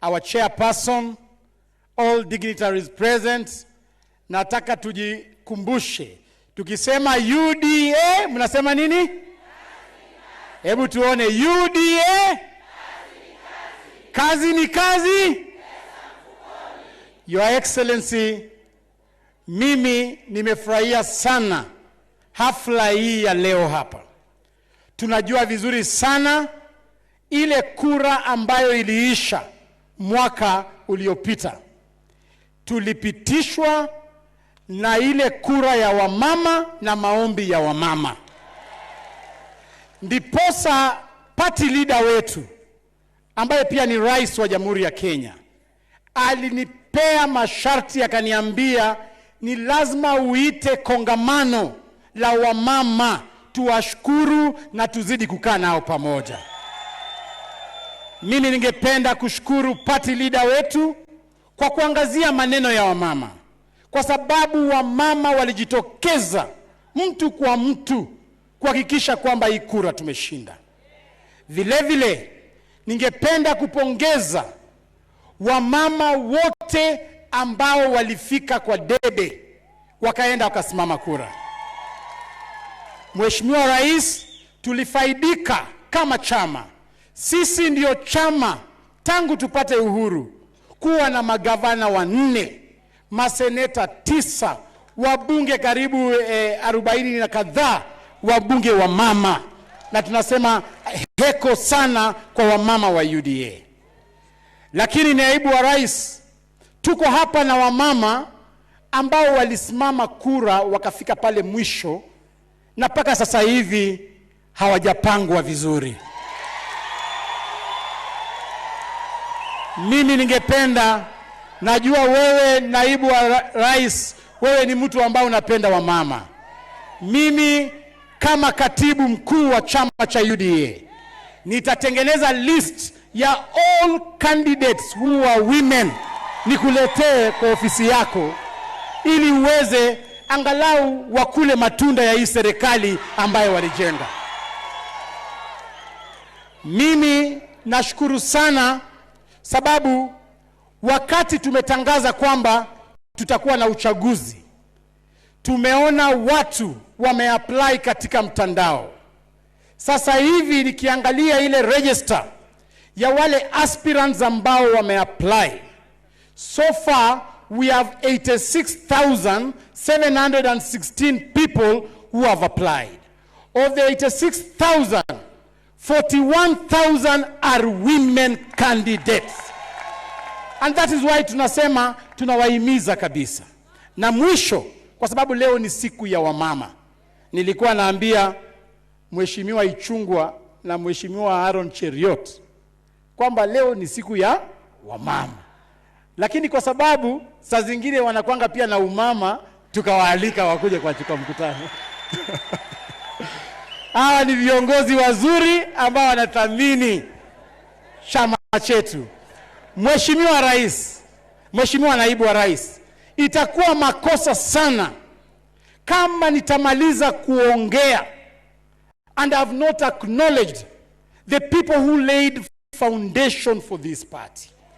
our chairperson, all dignitaries present, nataka tujikumbushe. Tukisema UDA, mnasema nini? Hebu tuone UDA. Kazi ni kazi. Your Excellency, mimi nimefurahia sana hafla hii ya leo hapa. Tunajua vizuri sana ile kura ambayo iliisha mwaka uliopita. Tulipitishwa na ile kura ya wamama na maombi ya wamama. Ndiposa party leader wetu, ambaye pia ni rais wa Jamhuri ya Kenya, alinipea masharti akaniambia ni lazima uite kongamano la wamama, tuwashukuru na tuzidi kukaa nao pamoja. Mimi ningependa kushukuru party leader wetu kwa kuangazia maneno ya wamama, kwa sababu wamama walijitokeza mtu kwa mtu kuhakikisha kwamba hii kura tumeshinda. Vile vile ningependa kupongeza wamama wote ambao walifika kwa debe wakaenda wakasimama kura. Mheshimiwa Rais, tulifaidika kama chama. Sisi ndio chama tangu tupate uhuru kuwa na magavana 4, maseneta 9, wabunge karibu 40 na kadhaa, wabunge wa mama. Na tunasema heko sana kwa wamama wa UDA. Lakini naibu wa rais, tuko hapa na wamama ambao walisimama kura wakafika pale mwisho, na mpaka sasa hivi hawajapangwa vizuri. Mimi ningependa, najua wewe naibu wa rais, wewe ni mtu ambao unapenda wamama. Mimi kama katibu mkuu wa chama cha UDA nitatengeneza list ya all candidates who are women, nikuletee kwa ofisi yako ili uweze angalau wakule matunda ya hii serikali ambayo walijenga. Mimi nashukuru sana sababu wakati tumetangaza kwamba tutakuwa na uchaguzi, tumeona watu wameapply katika mtandao. Sasa hivi nikiangalia ile register ya wale aspirants ambao wameapply, so far we have 86,716 people who have applied. Of the 86,000, 41,000 are women candidates. And that is why tunasema tunawahimiza kabisa. Na mwisho, kwa sababu leo ni siku ya wamama, nilikuwa naambia Mheshimiwa Ichungwa na Mheshimiwa Aaron Cheriot kwamba leo ni siku ya wamama. Lakini kwa sababu saa zingine wanakuanga pia na umama, tukawaalika wakuje kwa mkutano. Hawa ni viongozi wazuri ambao wanathamini chama chetu. Mheshimiwa Rais, Mheshimiwa Naibu wa Rais, itakuwa makosa sana kama nitamaliza kuongea and I have not acknowledged the people who laid foundation for this party.